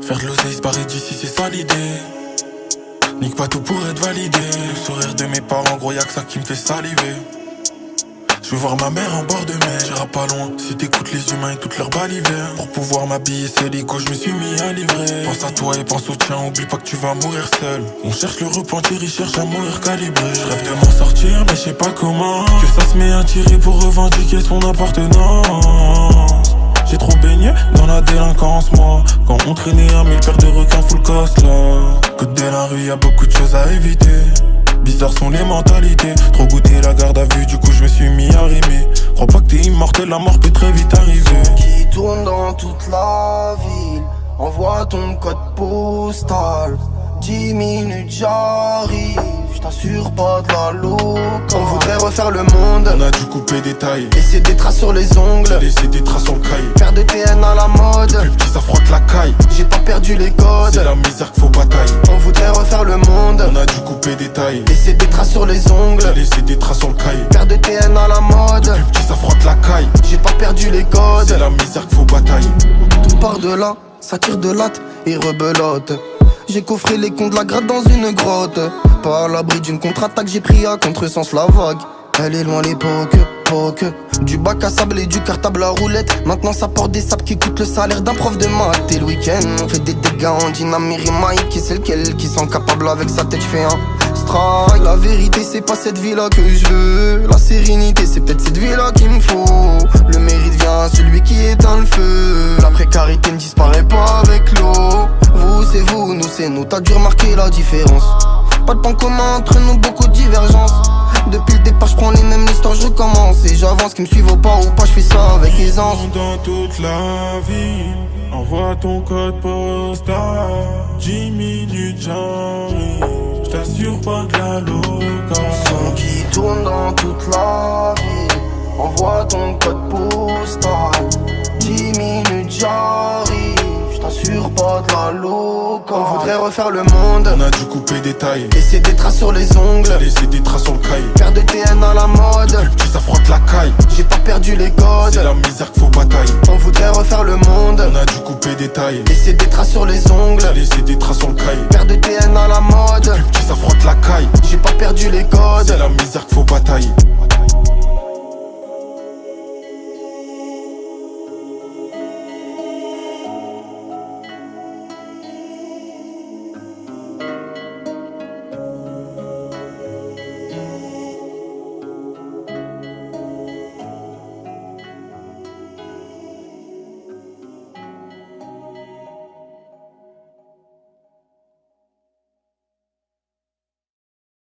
Faire de l'oseille, se barrer d'ici, c'est ça l'idée. Nique pas tout pour être validé. Le sourire de mes parents, gros y'a que ça qui me fait saliver. Je veux voir ma mère en bord de mer, j'irai pas loin. Si t'écoutes les humains et toute leur balivère. Pour pouvoir m'habiller seul égo, je me suis mis à livrer. Pense à toi et pense au tien, oublie pas que tu vas mourir seul. On cherche le repentir, ils cherchent à mourir calibré. Je rêve de m'en sortir, mais je sais pas comment. Que ça se met à tirer pour revendiquer son appartenance. J'ai trop baigné dans la délinquance, moi. Quand on traînait à 1000 paires de requins full cost, là. Côté de la rue, y'a beaucoup de choses à éviter. Bizarres sont les mentalités. Trop goûté la garde à vue, du coup je me suis mis à rimer. Crois pas que t'es immortel, la mort peut très vite arriver. Qui tourne dans toute la ville. Envoie ton code postal. 10 minutes j'arrive. J't'assure pas de la loca. On voudrait refaire le monde. On a dû couper des tailles. Laisser des traces sur les ongles. J'ai laissé des traces sur le cahier. Faire de TN à la mode. Plus petit ça frotte la caille. J'ai pas perdu les codes. C'est la misère qu'il faut batailler. On voudrait refaire le monde. On a dû couper des tailles. Laisser des traces sur les ongles. J'ai laissé des traces sur le cahier. Faire de TN à la mode. Plus petit ça frotte la caille. J'ai pas perdu les codes. C'est la misère qu'il faut batailler. Tout part de là, ça tire de latte et rebelote. J'ai coffré les cons de la gratte dans une grotte. Pas à l'abri d'une contre-attaque, j'ai pris à contresens la vague. Elle est loin l'époque, du bac à sable et du cartable à roulette. Maintenant ça porte des sables qui coûtent le salaire d'un prof de maths. Et le week-end on fait des dégâts en dynamite et Mike. Et c'est lequel qui sont capables avec sa tête, j'fais un strike. La vérité c'est pas cette vie-là que je veux. La sérénité c'est peut-être cette vie-là qu'il me faut. Le mérite vient à celui qui éteint le feu. La précarité ne disparaît pas avec l'eau. Vous c'est vous, nous c'est nous, t'as dû remarquer la différence. Pas de point commun entre nous, beaucoup de divergences. Depuis le départ, je prends les mêmes histoires, je commence et j'avance. Qui me suivent au pas ou pas, je fais ça avec aisance. Dans toute la ville, envoie ton code postal. 10 minutes j'arrive, j't'assure pas de la loca. Son qui tourne dans toute la ville. Envoie ton code postal. 10 minutes j'arrive, j't'assure pas de la loca. On voudrait refaire le monde. On a dû couper des tailles. Laisser des traces sur les ongles. J'ai laissé des traces sur le cahier. Faire de TN à la mode. Plus petit ça frotte la caille. J'ai pas perdu les codes. C'est la misère qu'il faut batailler. On voudrait refaire le monde. On a dû couper des tailles. Laisser des traces sur les ongles. J'ai laissé des traces sur